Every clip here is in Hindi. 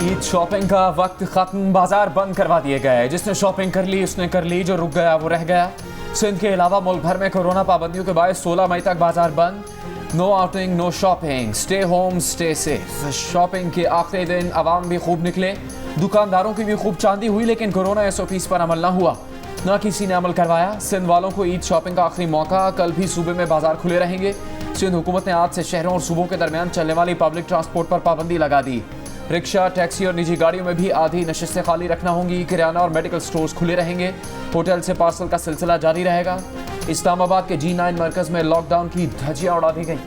ईद शॉपिंग का वक्त खत्म, बाजार बंद करवा दिए गए। जिसने शॉपिंग कर ली उसने कर ली, जो रुक गया वो रह गया। सिंध के अलावा मुल्क भर में कोरोना पाबंदियों के बाद 16 मई तक बाजार बंद। No outing, no shopping, stay home stay safe. Shopping के आखिरी दिन आवाम भी खूब निकले, दुकानदारों की भी खूब चांदी हुई, लेकिन कोरोना SOPs पर अमल न हुआ, न किसी ने अमल करवाया। सिंध वालों को ईद शॉपिंग का आखिरी मौका। कल भी सूबे में बाजार खुले रहेंगे। सिंध हुकूमत ने आज से शहरों और सूबों के दरमियान चलने वाली पब्लिक ट्रांसपोर्ट पर पाबंदी लगा दी। रिक्शा, टैक्सी और निजी गाड़ियों में भी आधी नशिस्तें खाली रखना होंगी। किराना और मेडिकल स्टोर्स खुले रहेंगे। होटल से पार्सल का सिलसिला जारी रहेगा। इस्लामाबाद के G9 मरकज में लॉकडाउन की धज्जियां उड़ा दी गई।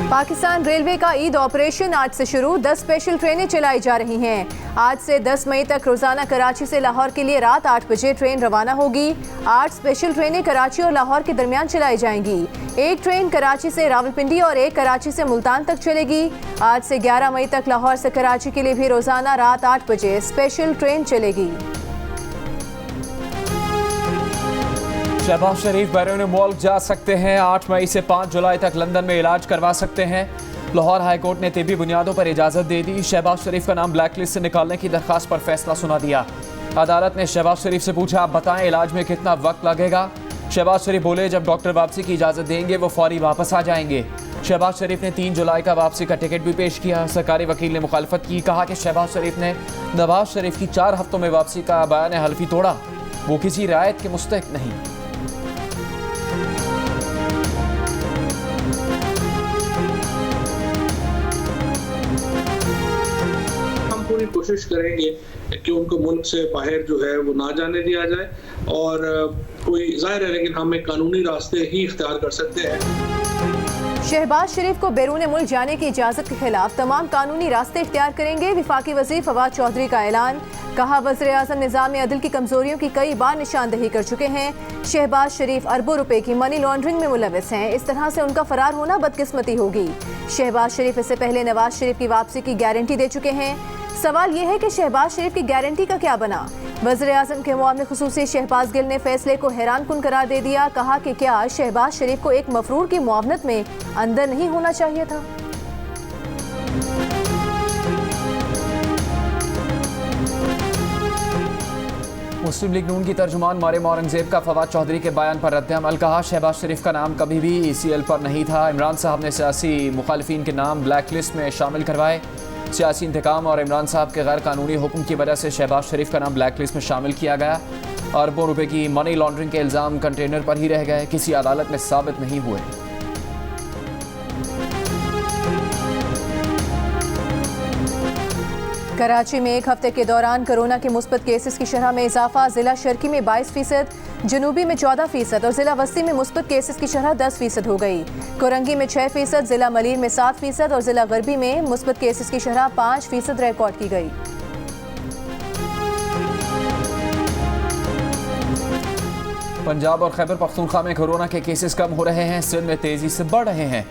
पाकिस्तान रेलवे का ईद ऑपरेशन आज से शुरू। 10 स्पेशल ट्रेनें चलाई जा रही हैं। आज से 10 मई तक रोजाना कराची से लाहौर के लिए रात 8 बजे ट्रेन रवाना होगी। 8 स्पेशल ट्रेनें कराची और लाहौर के दरमियान चलाई जाएंगी। एक ट्रेन कराची से रावलपिंडी और एक कराची से मुल्तान तक चलेगी। आज से 11 मई तक लाहौर से कराची के लिए भी रोजाना रात 8 बजे स्पेशल ट्रेन चलेगी। शहबाज शरीफ बैरून मुल्क जा सकते हैं। 8 मई से 5 जुलाई तक लंदन में इलाज करवा सकते हैं। लाहौर हाई कोर्ट ने तिब्बी बुनियादों पर इजाज़त दे दी। शहबाज शरीफ का नाम ब्लैक लिस्ट से निकालने की दरख्वास्त पर फैसला सुना दिया। अदालत ने शहबाज शरीफ से पूछा, आप बताएं इलाज में कितना वक्त लगेगा। शहबाज शरीफ बोले, जब डॉक्टर वापसी की इजाज़त देंगे वो फौरी वापस आ जाएंगे। शहबाज शरीफ ने 3 जुलाई का वापसी का टिकट भी पेश किया। सरकारी वकील ने मुखालफत की, कहा कि शहबाज शरीफ ने नवाज शरीफ की 4 हफ्तों में वापसी का बयान हल्फी तोड़ा, वो किसी रायत के मुस्तहिक नहीं। पूरी कोशिश करेंगे कि उनको मुल्क से बाहर जो है वो ना जाने दिया जाए, और कोई जाहिर है लेकिन हम एक कानूनी रास्ते ही इख्तियार कर सकते हैं। शहबाज शरीफ को बैरून मुल्क जाने की इजाज़त के खिलाफ तमाम कानूनी रास्ते इख्तियार करेंगे। विफाकी वज़ीर फवाद चौधरी का ऐलान। कहा, वज़ीर-ए-आज़म निज़ाम अदल की कमजोरियों की कई बार निशानदही कर चुके हैं। शहबाज शरीफ अरबों रुपए की मनी लॉन्ड्रिंग में मुलविस हैं। इस तरह से उनका फरार होना बदकिस्मती होगी। शहबाज शरीफ इससे पहले नवाज शरीफ की वापसी की गारंटी दे चुके हैं। सवाल यह है कि शहबाज शरीफ की गारंटी का क्या बना। वज़ीर-ए-आज़म के मुआविन खुसूसी शहबाज गिल ने फैसले को हैरानकुन करार दे दिया। कहा कि क्या शहबाज शरीफ को एक मफरूर की मुआवनत में अंदर नहीं होना चाहिए था। मुस्लिम लीग नून की तर्जुमान मरियम औरंगजेब का फवाद चौधरी के बयान पर रद्द-ए-अमल। कहा, शहबाज शरीफ का नाम कभी भी ECL पर नहीं था। इमरान साहब ने सियासी मुखालिफिन के नाम ब्लैक लिस्ट में शामिल करवाए। सियासी इंतकाम और इमरान साहब के गैर कानूनी हुक्म की वजह से शहबाज शरीफ का नाम ब्लैक लिस्ट में शामिल किया गया। अरबों रुपए की मनी लॉन्ड्रिंग के इल्ज़ाम कंटेनर पर ही रह गए, किसी अदालत में साबित नहीं हुए। कराची में एक हफ्ते के दौरान कोरोना के मुस्बत केसेस की शरह में इजाफा। जिला शर्की में 22%, जनूबी में 14% और जिला वस्ती में मुस्बत केसेस की शरह 10% हो गई। कोरंगी में 6%, जिला मलीर में 7% और जिला गरबी में मुस्बत केसेस की शरह 5% रिकॉर्ड की गई। पंजाब और खैबर पख्तूनख्वा में कोरोना के केसेस कम हो रहे हैं। सिंध में तेजी से बढ़ रहे हैं।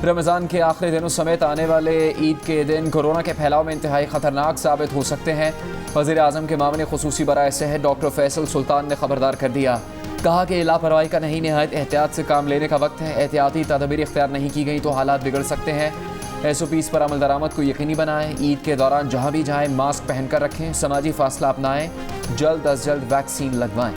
रमज़ान के आखिरी दिनों समेत आने वाले ईद के दिन कोरोना के फैलाव में इंतहाई ख़तरनाक साबित हो सकते हैं। वज़ीर-ए-आज़म के मामले खुसूसी बराए सेहत डॉक्टर फैसल सुल्तान ने खबरदार कर दिया। कहा कि लापरवाही का नहीं, नहायत एहतियात से काम लेने का वक्त है। एहतियाती तदबीर इख्तियार नहीं की गई तो हालात बिगड़ सकते हैं। SOPs पर अमल दरामद को यकीनी बनाएं। ईद के दौरान जहाँ भी जाएँ मास्क पहनकर रखें, समाजी फासला अपनाएं, जल्द अज जल्द वैक्सीन लगवाएं।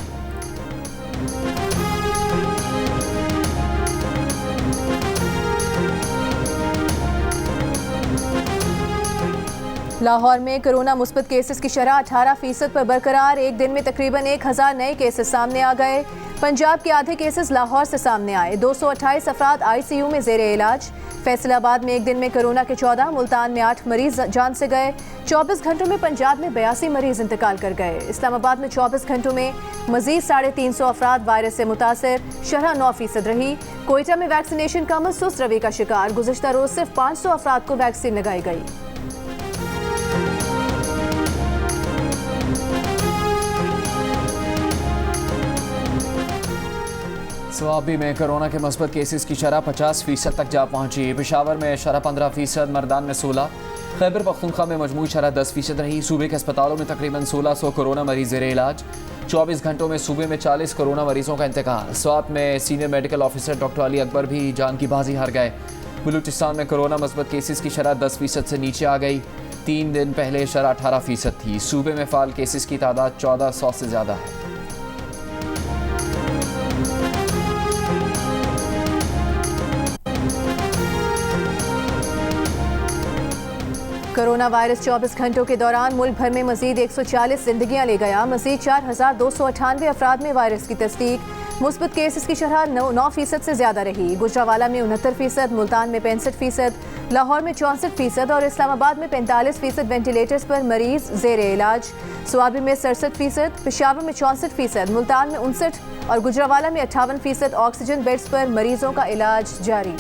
लाहौर में कोरोना मुस्बत केसेस की शरह 18% पर बरकरार। एक दिन में तकरीबन 1000 नए केसेस सामने आ गए। पंजाब के आधे केसेस लाहौर से सामने आए। 228 अफराद ICU में जेर इलाज। फैसलाबाद में एक दिन में कोरोना के 14, मुल्तान में 8 मरीज जान से गए। 24 घंटों में पंजाब में 82 मरीज इंतकाल कर गए। इस्लामाबाद में 24 घंटों में मजीद 350 अफराद वायरस से मुतासर, शरह 9% रही। कोयटा में वैक्सीनेशन का अमल सुस्त रवि का शिकार। गुज़िश्ता रोज सिर्फ 500 अफराद को वैक्सीन लगाई गई। स्वाबी में कोरोना के मस्बत केसेस की शरह 50% तक जा पहुंची। पेशावर में शरह 15%, मर्दान में 16, खैबर पख्तूनख्वा में मजमूई शरह 10% रही। सूबे के अस्पतालों में तकरीबन 1600 कोरोना मरीज ज़ेरे इलाज। 24 घंटों में सूबे में 40 कोरोना मरीजों का इंतकाल। स्वात में senior medical officer doctor Ali Akbar भी जान की बाजी हार गए। बलूचिस्तान में कोरोना मस्बत केसेस की शरह 10% से नीचे आ गई। 3 दिन पहले शरह 18% थी। सूबे में फ़ाल केसेस की तादाद 1400 से ज़्यादा है। कोरोना वायरस 24 घंटों के दौरान मुल्क भर में मजीद 140 जिंदगियां ले गया। मजीद 4298 अफराद में वायरस की तस्दीक। मुस्बत केसेस की शरह 9% से ज्यादा रही। गुजरावाला में 69%, मुल्तान में 65%, लाहौर में 64% और इस्लामाबाद में 45% वेंटिलेटर्स पर मरीज ज़ेरे इलाज। स्वाबी में 67%, पेशावर में 64%, मुल्तान में 59% और गुजरावाला में 58% ऑक्सीजन बेड्स पर मरीजों का इलाज जारी।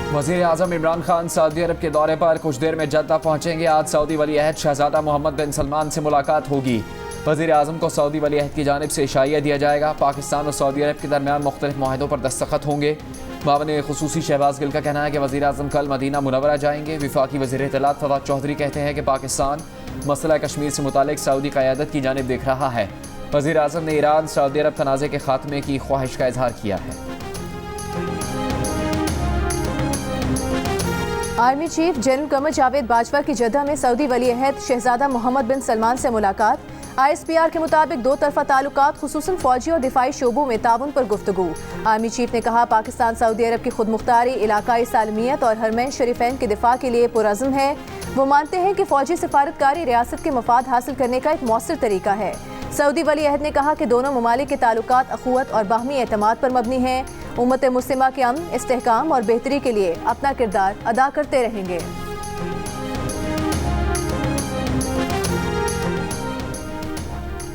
वज़ीर आज़म इमरान खान सऊदी अरब के दौरे पर कुछ देर में जद्दा पहुंचेंगे। आज सऊदी वली अहद शहजादा मोहम्मद बिन सलमान से मुलाकात होगी। वज़ीर आज़म को सऊदी वली अहद की जानिब से इशाइया दिया जाएगा। पाकिस्तान और सऊदी अरब के दरमियान मुख्तलिफ मुआहदों पर दस्तखत होंगे। मावन खुसूसी शहबाज गिल का कहना है कि वज़ीर आज़म कल मदीना मुनव्वरा जाएंगे। विफाकी वज़ीर इत्तलात फवाद चौधरी कहते हैं कि पाकिस्तान मसला कश्मीर से मुतालिक सऊदी क़यादत की जानिब देख रहा है। वज़ीर आज़म ने ईरान सऊदी अरब तनाज़े के खात्मे की ख्वाहिश का इजहार किया है। Army chief general Qamar Javed Bajwa की जद्दा में सऊदी वली अहद शहजादा मोहम्मद बिन सलमान से मुलाकात। ISPR के मुताबिक दो तरफा ताल्लुकात खुसूसन फौजी और दिफाई शोबों में ताउन पर गुफ्तगू। आर्मी चीफ ने कहा पाकिस्तान सऊदी अरब की खुद मुख्तारी, इलाकाई सालमियत और हरमैन शरीफैन के दिफा के लिए पुरअज़्म है। वो मानते हैं कि फौजी सिफारतकारी रियासत के मफाद हासिल करने का एक मौसर तरीका है। सऊदी वली अहद ने कहा कि दोनों ममालिक के ताल्लुकात अखुवत और बाहमी एतमाद पर मबनी हैं। उम्मत मुस्लिमा के अमन, इस्तेहकाम और बेहतरी के लिए अपना किरदार अदा करते रहेंगे।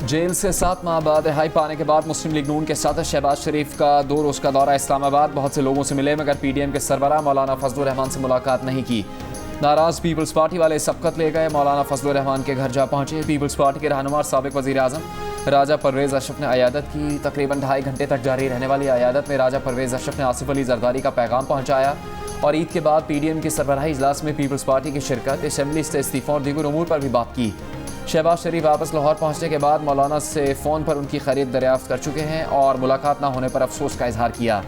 जेल से 7 माह बाद रिहाई पाने के बाद मुस्लिम लीग नून के सदर शहबाज शरीफ का 2 रोज़ का दौरा इस्लामाबाद। बहुत से लोगों से मिले मगर PDM के सरबराह मौलाना फजलुर रहमान से मुलाकात नहीं की। नाराज़ पीपल्स पार्टी वाले सबकत ले गए। मौलाना फजलुर रहमान के घर जा पहुंचे। पीपल्स पार्टी के रहनुमा साबिक वज़ीर आज़म राजा परवेज़ अशरफ ने अयादत की। तकरीबन 2.5 घंटे तक जारी रहने वाली अयादत में राजा परवेज़ अशरफ ने आसिफ अली जरदारी का पैगाम पहुंचाया और ईद के बाद PDM के सरबराही इजलास में पीपल्स पार्टी की शिरकत, असेंबली से इस्तीफ़ा और दीगर उमूर पर भी बात की। शहबाज शरीफ वापस लाहौर पहुंचने के बाद मौलाना से फ़ोन पर उनकी खैरियत दरियाफ्त कर चुके हैं और मुलाकात न होने पर अफसोस का इजहार किया।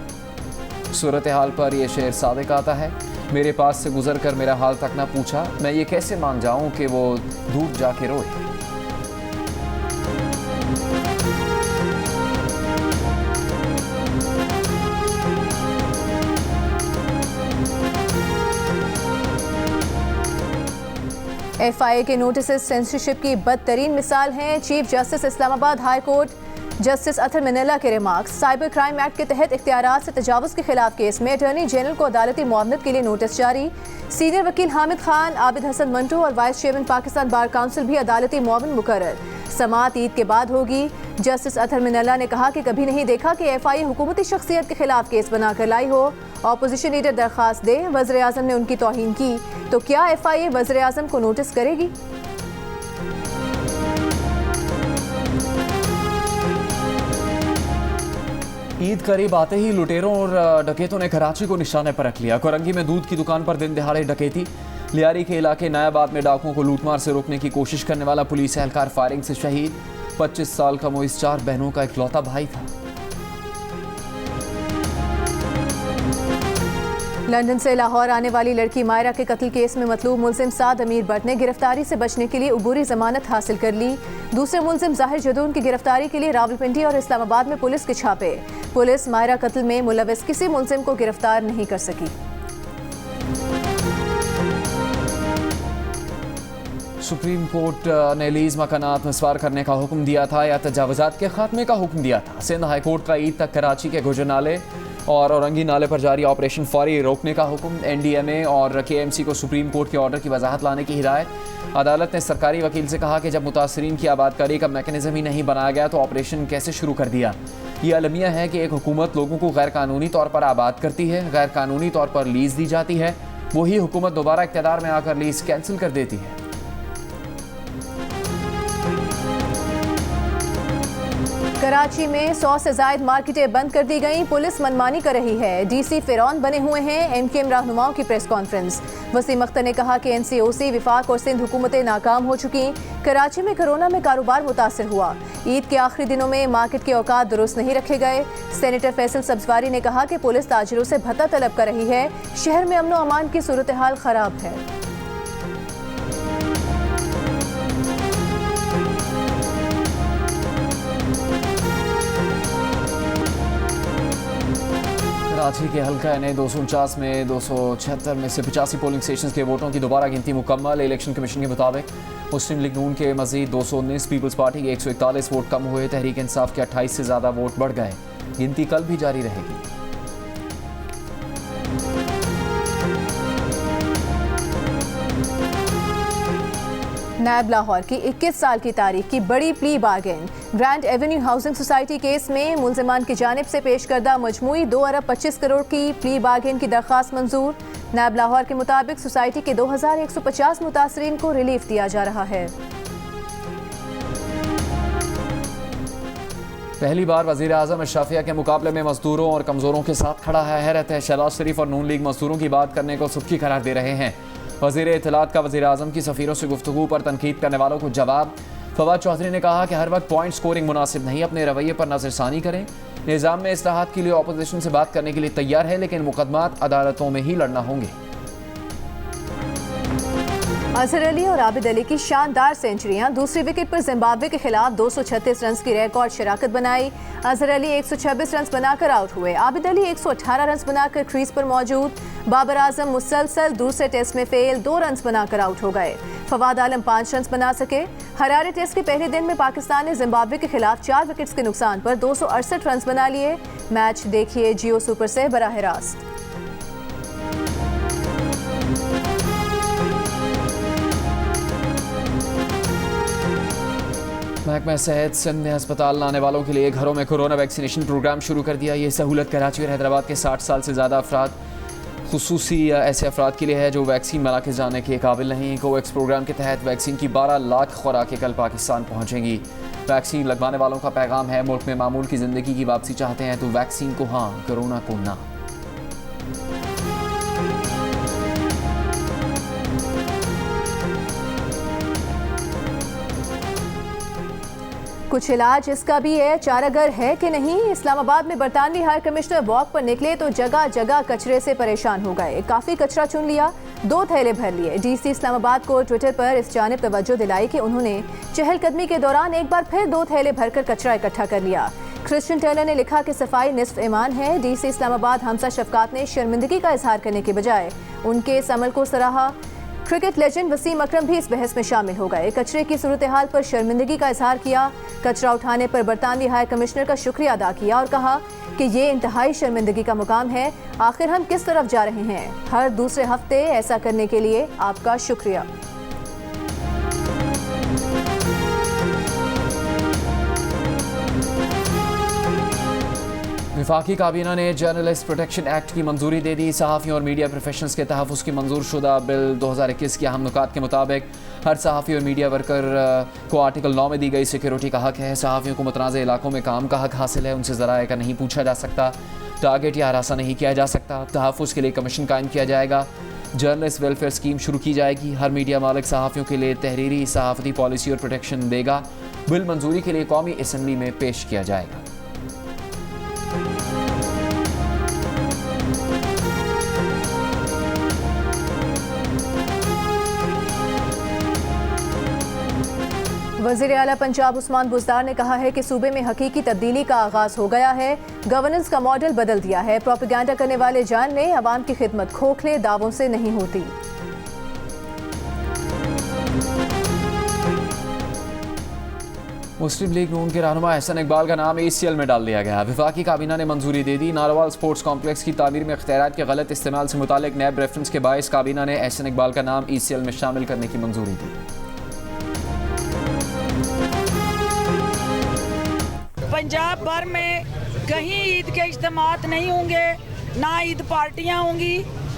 सूरत हाल पर यह शेर सादिक आता है, मेरे पास से गुजर कर मेरा हाल तक न पूछा, मैं ये कैसे मान जाऊं कि वो दूर जाके रोए। FIA के नोटिस सेंसरशिप की बदतरीन मिसाल हैं। Chief justice Islamabad high court justice Athar Minallah के रिमार्क्स। साइबर क्राइम एक्ट के तहत इख्तियारात से तजावुज़ के खिलाफ केस में अटॉर्नी जनरल को अदालती मुआवनत के लिए नोटिस जारी। सीनियर वकील हामिद खान, आबिद हसन मंटू और vice chairman Pakistan bar council भी अदालती मुआवन मुकर्रर। समाअत ईद के बाद होगी। जस्टिस अतर मिनल्ला ने कहा कि कभी नहीं देखा कि FIA हुकूमती शख्सियत के खिलाफ केस बनाकर लाई हो। ऑपोजिशन लीडर दरख्वास्त दे, वज़ीर आज़म ने उनकी तौहीन की तो क्या FIA वज़ीर आज़म को नोटिस करेगी? ईद करीब आते ही लुटेरों और डकैतों ने कराची को निशाने पर रख लिया। कोरंगी में दूध की दुकान पर दिन दिहाड़े डकैती। लियारी के इलाके नायाबाद में डाकुओं को लूटमार से रोकने की कोशिश करने वाला पुलिस एहलकार फायरिंग से शहीद। 25 साल का मोइस 4 बहनों का इकलौता भाई था। लंदन से लाहौर आने वाली लड़की मायरा के कत्ल केस में मतलूब मुलजिम साद अमीर भट्ट ने गिरफ्तारी से बचने के लिए उबूरी जमानत हासिल कर ली। दूसरे मुलजिम जाहिर जदून की गिरफ्तारी के लिए रावलपिंडी और इस्लामाबाद में पुलिस के छापे। पुलिस मायरा कत्ल में मुलविस किसी मुलजिम को गिरफ्तार नहीं कर सकी। सुप्रीम कोर्ट ने लीज मकानात नस्वार करने का हुक्म दिया था या तजावुजात के खात्मे का हुक्म दिया था। सिंध हाई कोर्ट का ईद तक कराची के गुजर नाले और औरंगी नाले पर जारी ऑपरेशन फौरी रोकने का हुक्म। NDMA और KMC को सुप्रीम कोर्ट के ऑर्डर की वजाहत लाने की हिदायत। अदालत ने सरकारी वकील से कहा कि जब मुतासरीन की आबादकारी का मैकेनिज्म ही नहीं बनाया गया तो ऑपरेशन कैसे शुरू कर दिया। ये अलमिया है कि एक हुकूमत लोगों को गैर कानूनी तौर पर आबाद करती है, गैर कानूनी तौर पर लीज दी जाती है, वही हुकूमत दोबारा इख्तियार में आकर लीज कैंसिल कर देती है। कराची में 100 से जायद मार्केटें बंद कर दी गईं, पुलिस मनमानी कर रही है। डीसी फिरौन बने हुए हैं। एमकेएम रहनुमाओं की प्रेस कॉन्फ्रेंस। वसीम अख्तर ने कहा कि एनसीओसी, विफाक और सिंध हुकूमतें नाकाम हो चुकी। कराची में कोरोना में कारोबार मुतासर हुआ। ईद के आखिरी दिनों में मार्केट के औकात दुरुस्त नहीं रखे गए। सेनेटर फैसल सब्जवारी ने कहा कि पुलिस ताजिरों से भत्ता तलब कर रही है। शहर में अमन व अमान की सूरत हाल खराब है। कराची के हल्का एनए 249 में 276 में से 85 पोलिंग स्टेशन के वोटों की दोबारा गिनती मुकम्मल। इलेक्शन कमीशन के मुताबिक मुस्लिम लीग नून के मजीद 219, पीपल्स पार्टी के 141 वोट कम हुए। तहरीक इंसाफ के 28 से ज़्यादा वोट बढ़ गए। गिनती कल भी जारी रहेगी। नायब लाहौर की 21 साल की तारीख की बड़ी plea bargain. Grand Avenue housing society case में मुल्जिमान की जानिब से पेश करदा मजमूई 2 अरब 25 करोड़ की प्ली बार्गेन की दरख्वास्त मंजूर। नायब लाहौर के मुताबिक सोसाइटी के 2150 मुतासरीन को रिलीफ दिया जा रहा है। पहली बार वज़ीर आज़म अशराफिया के मुकाबले में मजदूरों और कमज़ोरों के साथ खड़ा है। हैरत है, शहबाज शरीफ और नून लीग मजदूरों की बात करने को सुर्खी करार दे रहे हैं। वज़ीर इत्तलात का वज़ीर आज़म की सफ़ीरों से गुफ्तगू पर तनकीद करने वालों को जवाब। फवाद चौधरी ने कहा कि हर वक्त पॉइंट स्कोरिंग मुनासिब नहीं, अपने रवैये पर नज़रसानी करें। निज़ाम में इस्लाहात के लिए अपोजिशन से बात करने के लिए तैयार है, लेकिन मुकदमात अदालतों में ही लड़ना होंगे। अजहर अली और आबिद अली की शानदार सेंचुरियां। दूसरी विकेट पर जिम्बाब्वे के खिलाफ 236 रन की रिकॉर्ड शराकत बनाई। अजहर अली 126 रन बनाकर आउट हुए। आबिद अली 118 रन बनाकर क्रीज पर मौजूद। बाबर आजम मुसलसल दूसरे टेस्ट में फेल, 2 रन बनाकर आउट हो गए। फवाद आलम 5 रन बना सके। हरारे टेस्ट के पहले दिन में पाकिस्तान ने जिम्बाब्वे के खिलाफ 4 विकेट्स के नुकसान पर 268 रन बना लिए। मैच देखिए जियो सुपर से बराह रास्त। महकमा सेहत सिंध ने अस्पताल लाने वालों के लिए घरों में कोरोना वैक्सीनेशन प्रोग्राम शुरू कर दिया। ये सहूलत कराची और हैदराबाद के 60 साल से ज़्यादा अफराद, खुसूसी ऐसे अफराद के लिए है जो वैक्सीन बना के जाने के काबिल नहीं। कोवैक्स प्रोग्राम के तहत वैक्सीन की 12 लाख खुराकें कल पाकिस्तान पहुँचेंगी। वैक्सीन लगवाने वालों का पैगाम है, मुल्क में मामूल की ज़िंदगी की वापसी चाहते हैं तो वैक्सीन को हाँ, कोरोना को ना। कुछ इलाज इसका भी है, चारागर है कि नहीं। इस्लामाबाद में बरतानवी हाई कमिश्नर वॉक पर निकले तो जगह जगह कचरे से परेशान हो गए। काफ़ी कचरा चुन लिया, 2 थैले भर लिए। डीसी इस्लामाबाद को ट्विटर पर इस जानिब तवज्जो दिलाई कि उन्होंने चहलकदमी के दौरान एक बार फिर 2 थैले भरकर कचरा इकट्ठा कर लिया। क्रिश्चियन टर्नर ने लिखा कि सफाई निस्फ ईमान है। डीसी इस्लामाबाद हमजा शफकात ने शर्मिंदगी का इजहार करने के बजाय उनके इस अमल को सराहा। क्रिकेट लेजेंड वसीम अकरम भी इस बहस में शामिल हो गए। कचरे की सूरत हाल पर शर्मिंदगी का इजहार किया। कचरा उठाने पर बरतानवी हाई कमिश्नर का शुक्रिया अदा किया और कहा कि ये इंतहाई शर्मिंदगी का मुकाम है। आखिर हम किस तरफ जा रहे हैं? हर दूसरे हफ्ते ऐसा करने के लिए आपका शुक्रिया। वफाकी काबीना ने जर्नलिस्ट प्रोटेक्शन एक्ट की मंजूरी दे दी। सहाफ़ियों और मीडिया प्रोफेशनल्स के तहफ़्फ़ुज़ की मंजूर शुदा बिल 2021 के अहम नुकात के मुताबिक हर सहाफ़ी और मीडिया वर्कर को आर्टिकल 9 में दी गई सिक्योरिटी का हक है। सहाफ़ियों को मुतनाज़ इलाकों में काम का हक हासिल है। उनसे ज़राए का नहीं पूछा जा सकता, टारगेट या हरासा नहीं किया जा सकता। तहफ़्फ़ुज़ के लिए कमीशन कायम किया जाएगा। जर्नलिस्ट वेलफेयर स्कीम शुरू की जाएगी। हर मीडिया मालिक सहाफ़ियों के लिए तहरीरी सहाफ़ती पॉलिसी और प्रोटेक्शन देगा। बिल मंजूरी के लिए कौमी असम्बली में पेश किया जाएगा। वज़ीर आला पंजाब उस्मान बुज़दार ने कहा है कि सूबे में हकीकी तब्दीली का आगाज़ हो गया है। गवर्नेंस का मॉडल बदल दिया है। प्रोपेगेंडा करने वाले जान लें, अवाम की खिदमत खोखले दावों से नहीं होती। मुस्लिम लीग नून के रहनुमा एहसन इकबाल का नाम ACL में डाल दिया गया। वफाकी काबीना ने मंजूरी दे दी। नारोवाल स्पोर्ट्स कॉम्प्लेक्स की तामीर में इख्तियारात के गलत इस्तेमाल से मुतालिक नैब रेफरेंस के बायस काबीना ने एहसन इकबाल का नाम ACL में शामिल करने की मंजूरी दी। पंजाब भर में कहीं ईद के इज्तिमात नहीं होंगे, ना ईद पार्टियां होंगी,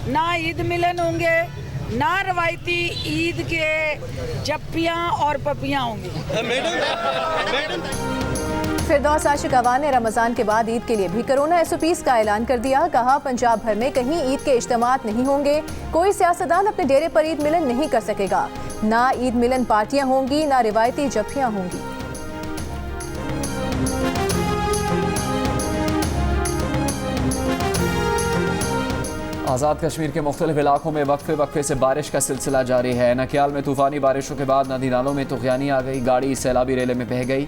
ना ईद मिलन होंगे, ना रवायती ईद के चप्पियां और पपियां होंगी। फिरदौस आशिक अवान ने रमजान के बाद ईद के लिए भी कोरोना SOPs का ऐलान कर दिया। कहा पंजाब भर में कहीं ईद के इज्तिमात नहीं होंगे, कोई सियासतदान अपने डेरे पर ईद मिलन नहीं कर सकेगा, ना ईद मिलन पार्टियां होंगी, ना रिवायती जत्थियां होंगी। आज़ाद कश्मीर के मुख्तलिफ इलाकों में वक्फे से बारिश का सिलसिला जारी है। नकियाल में तूफ़ानी बारिशों के बाद नदी नालों में तुग़यानी आ गई, गाड़ी सैलाबी रेले में बह गई,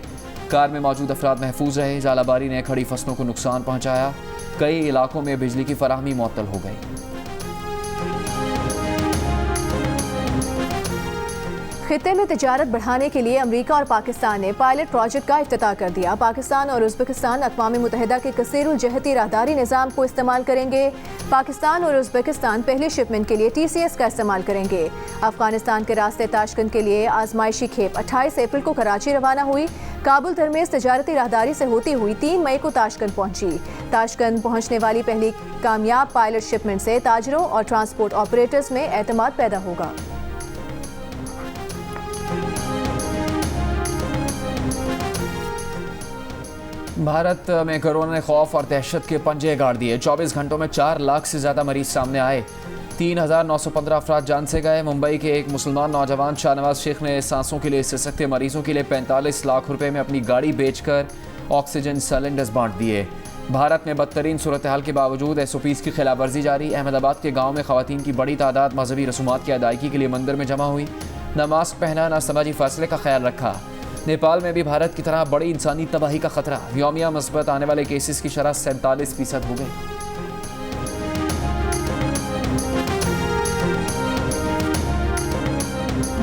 कार में मौजूद अफराद महफूज रहे। जालाबारी ने खड़ी फसलों को नुकसान पहुँचाया, कई इलाकों में बिजली की फराहमी मुअत्तल हो गई। खित्ते में तिजारत बढ़ाने के लिए अमेरिका और पाकिस्तान ने पायलट प्रोजेक्ट का इफ्तिताह कर दिया। पाकिस्तान और उज़्बेकिस्तान अक़वाम मुत्तहिदा के कसीरुल जहती राहदारी निज़ाम को इस्तेमाल करेंगे। पाकिस्तान और उज़्बेकिस्तान पहले शिपमेंट के लिए TCS का इस्तेमाल करेंगे। अफगानिस्तान के रास्ते ताशकंद के लिए आजमाइशी खेप 28 अप्रैल को कराची रवाना हुई। काबुल दरमेज़ तिजारती राहदारी से होती हुई 3 मई को ताशकंद पहुंची। ताशकंद पहुंचने वाली पहली कामयाब पायलट शिपमेंट से ताजरों और ट्रांसपोर्ट ऑपरेटर्स में एतमाद पैदा होगा। भारत में कोरोना ने खौफ और दहशत के पंजे गाड़ दिए। 24 घंटों में 4 लाख से ज़्यादा मरीज सामने आए, 3,915 अफराद जान से गए। मुंबई के एक मुसलमान नौजवान शाहनवाज शेख ने सांसों के लिए सिसकते मरीजों के लिए 45 लाख रुपए में अपनी गाड़ी बेचकर ऑक्सीजन सिलेंडर्स बांट दिए। भारत में बदतरीन सूरत हाल के बावजूद SOPs की खिलाफवर्जी जारी। अहमदाबाद के गाँव में खवातीन की बड़ी तादाद मजहबी रसूमात की अदायगी के लिए मंदिर में जमा हुई, न मास्क पहना, न समाजी फासले का ख्याल रखा। नेपाल में भी भारत की तरह बड़ी इंसानी तबाही का खतरा। यौमिया मुस्बत आने वाले केसेस की शरह 47% हो गई।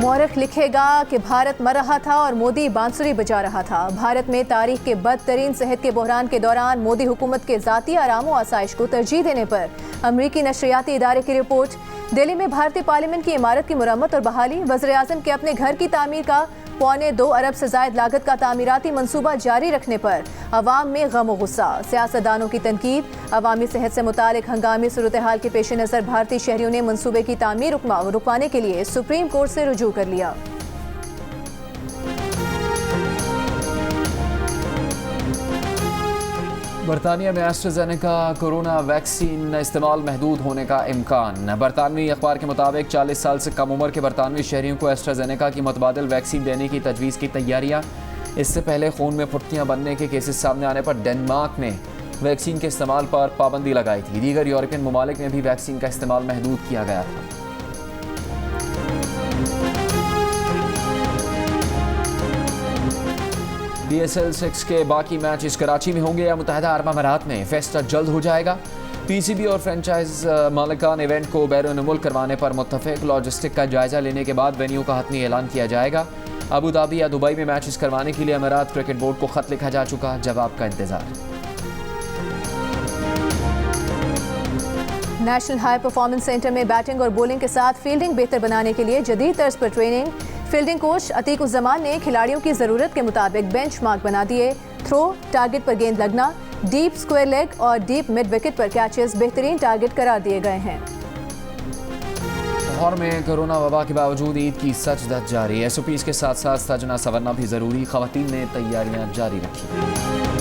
मौरख लिखेगा कि भारत मर रहा था और मोदी बांसुरी बजा रहा था। भारत में तारीख के बदतरीन सेहत के बहरान के दौरान मोदी हुकूमत के ज़ाती आराम और आसाइश को तरजीह देने पर अमरीकी नशरियाती इदारे की रिपोर्ट। दिल्ली में भारतीय पार्लियामेंट की इमारत की मुरम्मत और बहाली। वज़ीर-ए-आज़म के अपने घर की तामीर का 2.25 अरब से ज़ायद लागत का तामीराती मंसूबा जारी रखने पर अवाम में गम और गुस्सा। सियासतदानों की तनकीद। अवामी सेहत से मुतालिक हंगामी सूरत हाल के पेश नज़र भारतीय शहरियों ने मंसूबे की तामीर रुकवाने के लिए सुप्रीम कोर्ट से रुजू कर लिया। बरतानिया में एस्ट्राजेनेका कोरोना वैक्सीन इस्तेमाल महदूद होने का इम्कान। बरतानवी अखबार के मुताबिक 40 साल से कम उम्र के बरतानवी शहरियों को एस्ट्राजेनेका की मुतबादिल वैक्सीन देने की तजवीज़ की तैयारियां। इससे पहले खून में फुटकियां बनने के केसेस सामने आने पर डेनमार्क ने वैक्सीन के इस्तेमाल पर पाबंदी लगाई थी। दीगर यूरोपियन ममालिक में भी वैक्सीन का इस्तेमाल महदूद किया गया था। DSL 6 के बाकी मैचेस कराची में होंगे या मुत्तहिदा अरब अमारात में। फेस्टा जल्द हो जाएगा। PCB और फ्रेंचाइज मालिकान इवेंट को बैरून मुल्क करवाने पर मुत्तफिक। लॉजिस्टिक का जायजा लेने के बाद वेन्यू का हतमी ऐलान किया जाएगा। अबू धाबी या दुबई में मैचेस करवाने के लिए अमारात क्रिकेट बोर्ड को खत लिखा जा चुका, जवाब का इंतजार। नेशनल हाई परफॉर्मेंस सेंटर में बैटिंग और बॉलिंग के साथ फील्डिंग बेहतर बनाने के लिए जदीद तर्ज पर ट्रेनिंग। फील्डिंग कोच अतीकुज़्ज़मान ने खिलाड़ियों की ज़रूरत के मुताबिक बेंचमार्क बना दिए। थ्रो, टारगेट पर गेंद लगना, डीप स्क्वायर लेग और डीप मिड विकेट पर कैचेस बेहतरीन टारगेट करार दिए गए हैं। लाहौर में कोरोना वबा के बावजूद ईद की सच धज जारी। SOPs के साथ साथ सजना संवरना भी ज़रूरी। ख़वातीन ने तैयारियां जारी रखी।